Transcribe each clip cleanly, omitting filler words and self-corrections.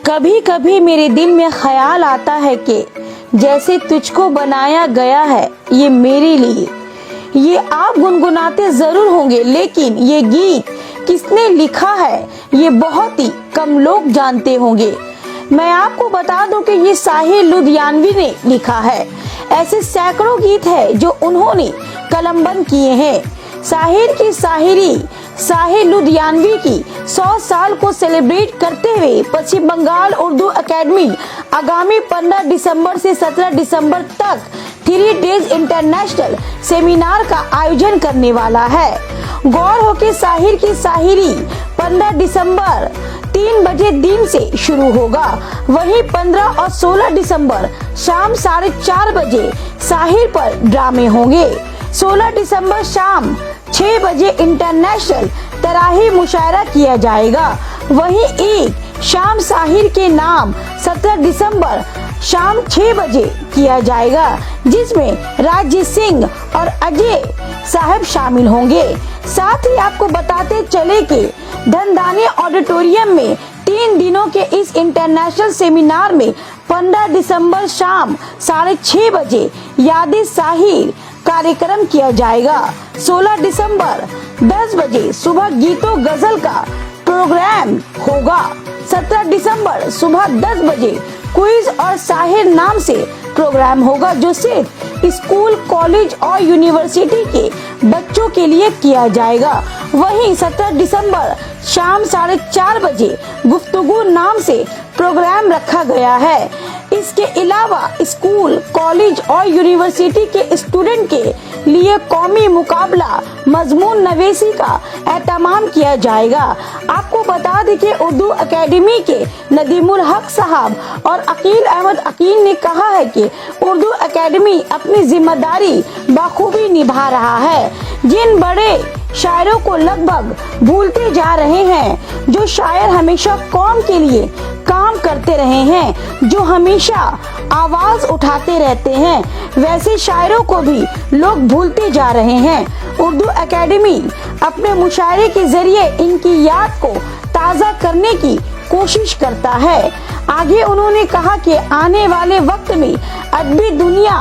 कभी कभी मेरे दिल में ख्याल आता है कि जैसे तुझको बनाया गया है ये मेरे लिए। ये आप गुनगुनाते जरूर होंगे, लेकिन ये गीत किसने लिखा है ये बहुत ही कम लोग जानते होंगे। मैं आपको बता दूं कि ये साहिर लुधियानवी ने लिखा है। ऐसे सैकड़ों गीत हैं जो उन्होंने कलमबंद किए हैं। साहिर की शायरी साहिर लुधियानवी की 100 साल को सेलिब्रेट करते हुए पश्चिम बंगाल उर्दू एकेडमी आगामी 15 दिसंबर से 17 दिसंबर तक 3 डेज इंटरनेशनल सेमिनार का आयोजन करने वाला है। गौर हो कि साहिर की शायरी 15 दिसंबर 3 बजे दिन से शुरू होगा। वहीं 15 और 16 दिसंबर शाम 4:30 बजे साहिर पर ड्रामे होंगे। 16 दिसंबर शाम 6 बजे इंटरनेशनल तराही मुशायरा किया जाएगा। वहीं एक शाम साहिर के नाम 17 दिसंबर शाम 6 बजे किया जाएगा, जिसमें राजजीत सिंह और अजय साहब शामिल होंगे। साथ ही आपको बताते चले कि धनदानी ऑडिटोरियम में 3 दिनों के इस इंटरनेशनल सेमिनार में 15 दिसंबर शाम 6:30 बजे यादे साहिर कार्यक्रम किया जाएगा। 16 दिसंबर 10 बजे सुबह गीतों गजल का प्रोग्राम होगा। 17 दिसंबर सुबह 10 बजे क्विज और साहिर नाम से प्रोग्राम होगा, जो सिर्फ स्कूल, कॉलेज और यूनिवर्सिटी के बच्चों के लिए किया जाएगा। वहीं 17 दिसंबर शाम 4:30 बजे गुफ्तगू नाम से प्रोग्राम रखा गया है। इसके अलावा स्कूल, कॉलेज और यूनिवर्सिटी के स्टूडेंट के लिए कौमी मुकाबला मजमून नवेसी का एहतमाम किया जाएगा। आपको बता दें कि उर्दू एकेडमी के नदीमुल हक साहब और अकील अहमद अकील ने कहा है कि उर्दू एकेडमी अपनी जिम्मेदारी बखूबी निभा रहा है। जिन बड़े शायरों को लगभग भूलते जा रहे हैं, जो शायर हमेशा कौम के लिए काम करते रहे हैं, जो हमेशा आवाज उठाते रहते हैं, वैसे शायरों को भी लोग भूलते जा रहे हैं। उर्दू एकेडमी अपने मुशायरे के जरिए इनकी याद को ताज़ा करने की कोशिश करता है। आगे उन्होंने कहा कि आने वाले वक्त में अदबी दुनिया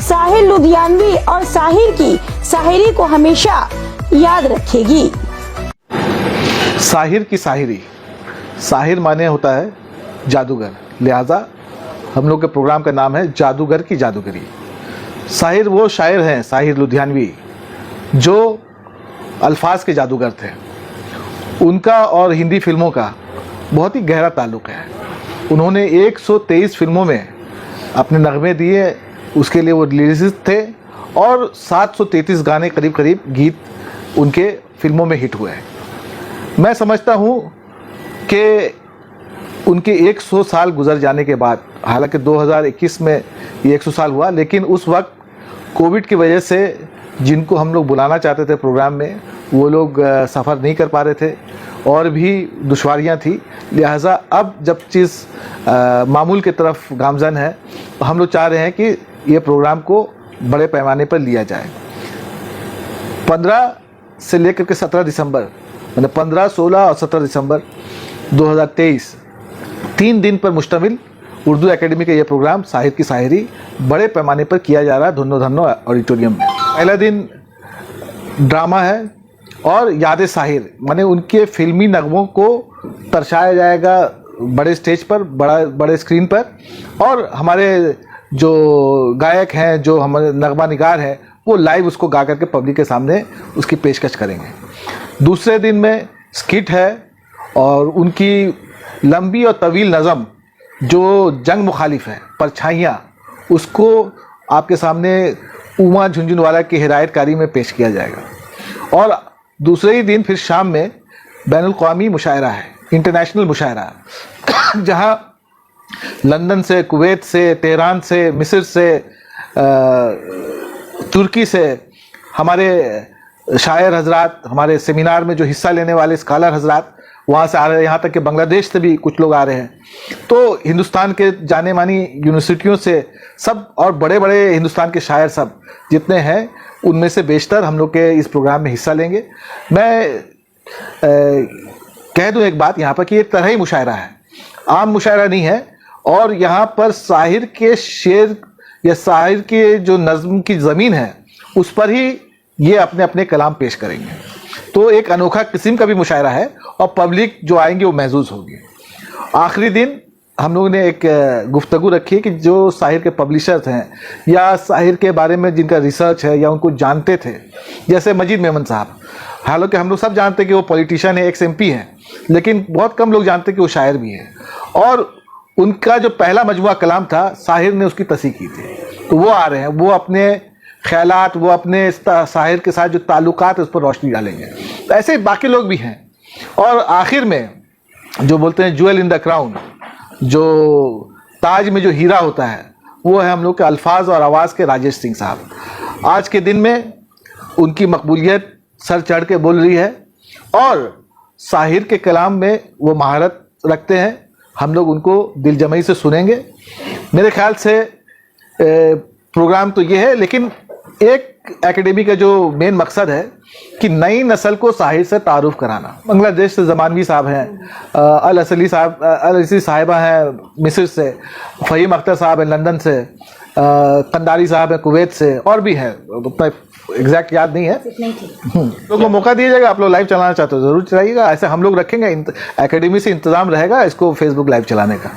साहिर लुधियानवी और साहिर की शायरी को हमेशा याद रखेगी। साहिर की शायरी, साहिर माने होता है जादूगर, लिहाजा हम लोग के प्रोग्राम का नाम है जादूगर की जादूगरी। साहिर वो शायर हैं, साहिर लुधियानवी, जो अल्फाज के जादूगर थे। उनका और हिंदी फिल्मों का बहुत ही गहरा ताल्लुक़ है। उन्होंने 123 फिल्मों में अपने नगमे दिए, उसके लिए वो लिरिसिस्ट थे, और 733 गाने करीब करीब गीत उनके फिल्मों में हिट हुए हैं। मैं समझता हूँ कि उनके 100 साल गुजर जाने के बाद, हालांकि 2021 में ये 100 साल हुआ, लेकिन उस वक्त कोविड की वजह से जिनको हम लोग बुलाना चाहते थे प्रोग्राम में, वो लोग सफ़र नहीं कर पा रहे थे और भी दुश्वारियां थी। लिहाजा अब जब चीज़ मामूल की तरफ गामजन है, हम लोग चाह रहे हैं कि ये प्रोग्राम को बड़े पैमाने पर लिया जाए। 15 से लेकर के 17 दिसंबर, मतलब 15, 16 और 17 दिसंबर 2023 3 दिन पर मुश्तमिल उर्दू एकेडमी का ये प्रोग्राम साहिर की शायरी बड़े पैमाने पर किया जा रहा है धन्नो धन्नो ऑडिटोरियम में। पहला दिन ड्रामा है और यादे साहिर, माने उनके फिल्मी नगमों को दर्शाया जाएगा बड़े स्टेज पर, बड़े स्क्रीन पर, और हमारे जो गायक हैं, जो हमारे नगमा निगार हैं, वो लाइव उसको गा करके पब्लिक के सामने उसकी पेशकश करेंगे। दूसरे दिन में स्किट है और उनकी लंबी और तवील नज़म जो जंग मुखालिफ है, परछाइयाँ, उसको आपके सामने उमा झुंझुनवाला की हिदायतकारी में पेश किया जाएगा। और दूसरे ही दिन फिर शाम में बैनुल-अक़वामी मुशायरा है, इंटरनेशनल मुशायरा, जहाँ लंदन से, कुवैत से, तेहरान से, मिस्र से, तुर्की से हमारे शायर हजरात, हमारे सेमिनार में जो हिस्सा लेने वाले स्कॉलर हजरात वहाँ से आ रहे हैं, यहाँ तक कि बांग्लादेश से भी कुछ लोग आ रहे हैं। तो हिंदुस्तान के जाने मानी यूनिवर्सिटियों से सब, और बड़े बड़े हिंदुस्तान के शायर सब जितने हैं, उनमें से बेशतर हम लोग के इस प्रोग्राम में हिस्सा लेंगे। मैं कह दूँ एक बात यहाँ पर कि एक तरह ही मुशायरा है। आम मुशायरा नहीं है। और यहाँ पर साहिर के शेर या साहिर के जो नज्म की ज़मीन है उस पर ही ये अपने अपने कलाम पेश करेंगे। तो एक अनोखा किस्म का भी मुशायरा है और पब्लिक जो आएंगे वो महसूस होगी। आखिरी दिन हम लोगों ने एक गुफ्तगू रखी कि जो साहिर के पब्लिशर्स हैं या साहिर के बारे में जिनका रिसर्च है या उनको जानते थे, जैसे मजीद मेमन साहब, हालांकि हम लोग सब जानते हैं कि वो पॉलिटिशियन है, एक्स MP हैं, लेकिन बहुत कम लोग जानते कि वो शायर भी हैं। और उनका जो पहला मजमुआ कलाम था साहिर ने उसकी तस्हीह की थी, तो वो आ रहे हैं, वो अपने ख्यालात, वो अपने साहिर के साथ जो ताल्लुकात है उस पर रोशनी डालेंगे। तो ऐसे बाकी लोग भी हैं। और आखिर में जो बोलते हैं ज्वेल इन द क्राउन, जो ताज में जो हीरा होता है, वो है हम लोग के अल्फाज और आवाज़ के राजेश सिंह साहब। आज के दिन में उनकी मकबूलियत सर चढ़ के बोल रही है और साहिर के कलाम में वो महारत रखते हैं। हम लोग उनको दिल जमई से सुनेंगे। मेरे ख्याल से प्रोग्राम तो ये है, लेकिन एक एकेडमी का जो मेन मकसद है कि नई नस्ल को साहिर से तारुफ कराना। बांग्लादेश से जमानवी साहब हैं, अल असली साहिबा हैं मिस्र से, फ़हीम अख्तर साहब हैं लंदन से, कंदारी साहब हैं कुवैत से, और भी हैं, उतना एग्जैक्ट याद नहीं है। लोगों को मौका दिया जाएगा, आप लोग लाइव चलाना चाहते हो ज़रूर चलाइएगा। ऐसे हम लोग रखेंगे, एकेडमी से इंतज़ाम रहेगा इसको फेसबुक लाइव चलाने का,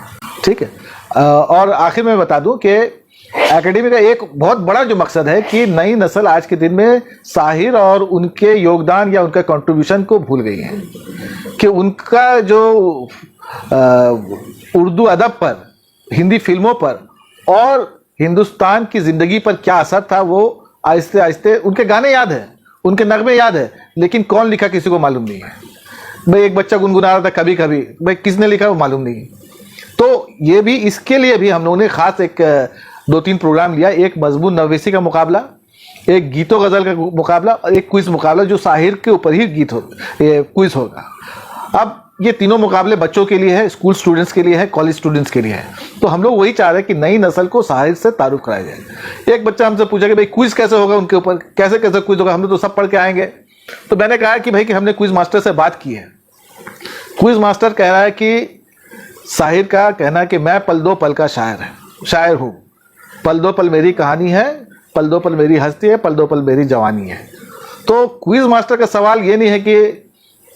ठीक है। और आखिर में बता दूं कि एकेडमी का एक बहुत बड़ा जो मकसद है कि नई नस्ल आज के दिन में साहिर और उनके योगदान या उनका कंट्रीब्यूशन को भूल गई है, कि उनका जो उर्दू अदब पर, हिंदी फिल्मों पर और हिंदुस्तान की ज़िंदगी पर क्या असर था, वो आहिस्ते आहिस्ते, उनके गाने याद हैं, उनके नगमे याद है, लेकिन कौन लिखा किसी को मालूम नहीं है। भाई एक बच्चा गुनगुना रहा था कभी कभी, भाई किसने लिखा वो मालूम नहीं। तो ये भी, इसके लिए भी हम लोगों ने ख़ास एक 2-3 प्रोग्राम लिया। एक मजमून नवेसी का मुकाबला, एक गीतों गज़ल का मुकाबला और एक क्विज़ मुकाबला जो साहिर के ऊपर ही क्विज़ होगा। अब ये तीनों मुकाबले बच्चों के लिए है, स्कूल स्टूडेंट्स के लिए है, कॉलेज स्टूडेंट्स के लिए है। तो हम लोग वही चाह रहे हैं कि नई नस्ल को साहिर से तारुफ कराया जाए। एक बच्चा हमसे पूछा कि भाई क्विज़ कैसे होगा उनके ऊपर, कैसे कैसे क्विज़ होगा, हम लोग तो सब पढ़ के आएंगे। तो मैंने कहा कि भाई कि हमने क्विज़ मास्टर से बात की है। क्विज़ मास्टर कह रहा है कि साहिर का कहना है कि मैं पल दो पल का शायर हूँ, पल दो पल मेरी कहानी है, पल दो पल मेरी हस्ती है, पल दो पल मेरी जवानी है। तो क्विज़ मास्टर का सवाल ये नहीं है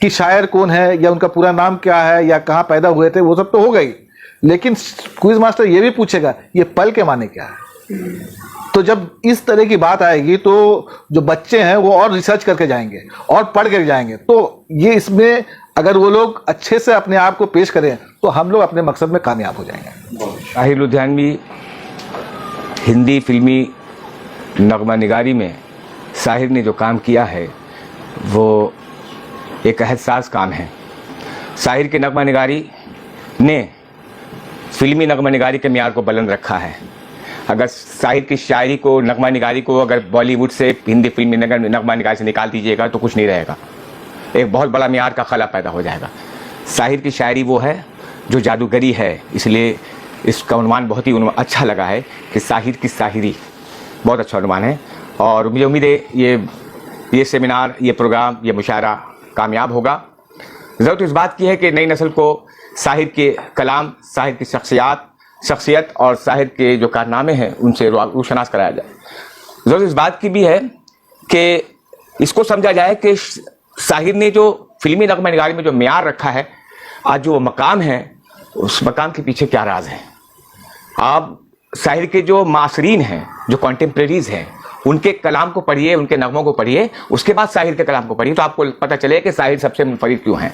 कि शायर कौन है या उनका पूरा नाम क्या है या कहाँ पैदा हुए थे, वो सब तो हो गई, लेकिन क्विज़ मास्टर ये भी पूछेगा ये पल के माने क्या है। तो जब इस तरह की बात आएगी तो जो बच्चे हैं वो और रिसर्च करके जाएंगे और पढ़ कर जाएंगे। तो ये इसमें अगर वो लोग अच्छे से अपने आप को पेश करें तो हम लोग अपने मकसद में कामयाब हो जाएंगे। साहिर लुधियानवी हिंदी फिल्मी नगमा निगारी में साहिर ने जो काम किया है वो एक एहसास काम है। साहिर के नगमा निगारी ने फिल्मी नगमा निगारी के मियार को बुलंद रखा है। अगर साहिर की शायरी को, नगमा निगारी को अगर बॉलीवुड से हिंदी फिल्मी नगमा निगारी से निकाल दीजिएगा तो कुछ नहीं रहेगा, एक बहुत बड़ा मियार का खला पैदा हो जाएगा। साहिर की शायरी वो है जो जादूगरी है, इसलिए इसका उन्वान बहुत ही अच्छा लगा है कि साहिर की शायरी, बहुत अच्छा उन्वान है। और मुझे उम्मीद है ये सेमिनार, ये प्रोग्राम, ये मुशायरा कामयाब होगा। ज़रूरत इस बात की है कि नई नस्ल को साहिर के कलाम, साहिर की शख्सियत और साहिर के जो कारनामे हैं उनसे रोशनास कराया जाए। ज़रूरत इस बात की भी है कि इसको समझा जाए कि साहिर ने जो फिल्मी नगमा निगारी में जो मियार रखा है, आज जो मकाम है, उस मकाम के पीछे क्या राज है। आप साहिर के जो मासरीन हैं, जो कॉन्टेम्प्रेरीज हैं, उनके कलाम को पढ़िए, उनके नगमों को पढ़िए, उसके बाद साहिर के कलाम को पढ़िए, तो आपको पता चले कि साहिर सबसे मुनफरिद क्यों हैं।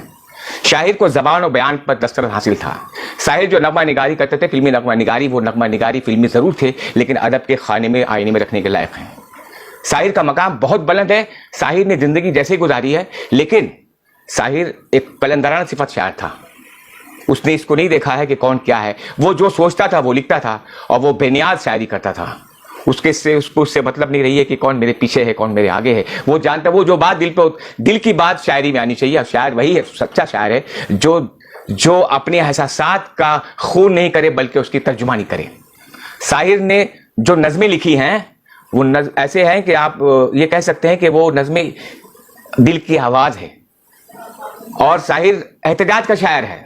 शाहिर को ज़बान और बयान पर दस्तरस हासिल था। साहिर जो नगमा निगारी करते थे, फिल्मी नगमा निगारी, वो नगमा निगारी फिल्मी ज़रूर थे लेकिन अदब के खाने में, आईने में रखने के लायक हैं। साहिर का मकाम बहुत बुलंद है। साहिर ने ज़िंदगी जैसे गुजारी है, लेकिन साहिर एक कलंदराना सिफत शायर था। उसने इसको नहीं देखा है कि कौन क्या है, वो जो सोचता था वो लिखता था और वो बेनियाज शायरी करता था। उसको उससे मतलब नहीं रही है कि कौन मेरे पीछे है, कौन मेरे आगे है। वो जानता, वो जो बात दिल की बात शायरी में आनी चाहिए। शायर वही है, सच्चा शायर है जो अपने एहसासात का खून नहीं करे बल्कि उसकी तर्जुमानी करे। साहिर ने जो नज़में लिखी हैं वो ऐसे हैं कि आप ये कह सकते हैं कि वो नज़में दिल की आवाज़ है। और साहिर एहतजाज का शायर है।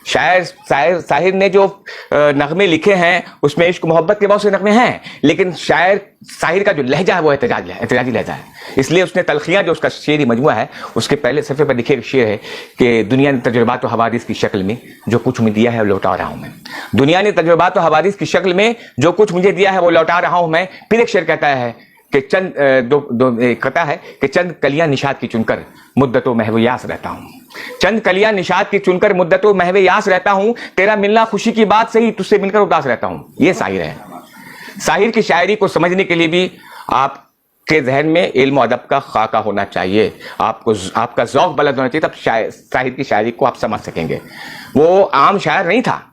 शाहिर ने जो नगमे लिखे हैं उसमें इश्क मोहब्बत के बहुत से नगमे हैं, लेकिन शाहिर का जो लहजा है वो एहतजाजी लहजा है। इसलिए उसने तलखियां, जो उसका शेरी मजमुआ है, उसके पहले सफ़े पर लिखे एक शेर है कि दुनिया ने तजुर्बात व हवादिस की शक्ल में जो कुछ मुझे दिया है वो लौटा रहा हूं मैं। दुनिया ने तजुर्बात व हवादिस की शक्ल में जो कुछ मुझे दिया है वो लौटा रहा हूं मैं। फिर एक शेर कहता है कि चंद कलियां निशात की चुनकर मुद्दतों महवियास रहता हूं। चंद कलियां निशात की चुनकर मुद्दतों महवियास रहता हूं, तेरा मिलना खुशी की बात सही, तुझसे मिलकर उदास रहता हूं। ये शाहिर है। शाहिर की शायरी को समझने के लिए भी आपके जहन में इल्म और अदब का खाका होना चाहिए, आपका ज़ौक़ बुलंद होना चाहिए, तब शाहिर की शायरी को आप समझ सकेंगे। वो आम शायर नहीं था।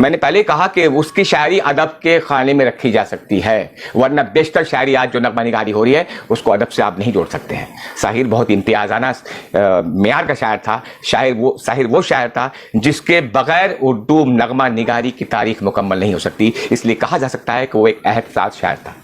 मैंने पहले कहा कि उसकी शायरी अदब के खाने में रखी जा सकती है, वरना बेशतर शायरी आज जो नगमा निगारी हो रही है उसको अदब से आप नहीं जोड़ सकते हैं। शाहिर बहुत इम्तियाज़ाना मेयार का शायर था। शाहिर वो शायर था जिसके बगैर उर्दू नगमा निगारी की तारीख मुकम्मल नहीं हो सकती। इसलिए कहा जा सकता है कि वो एक अहद साज शायर था।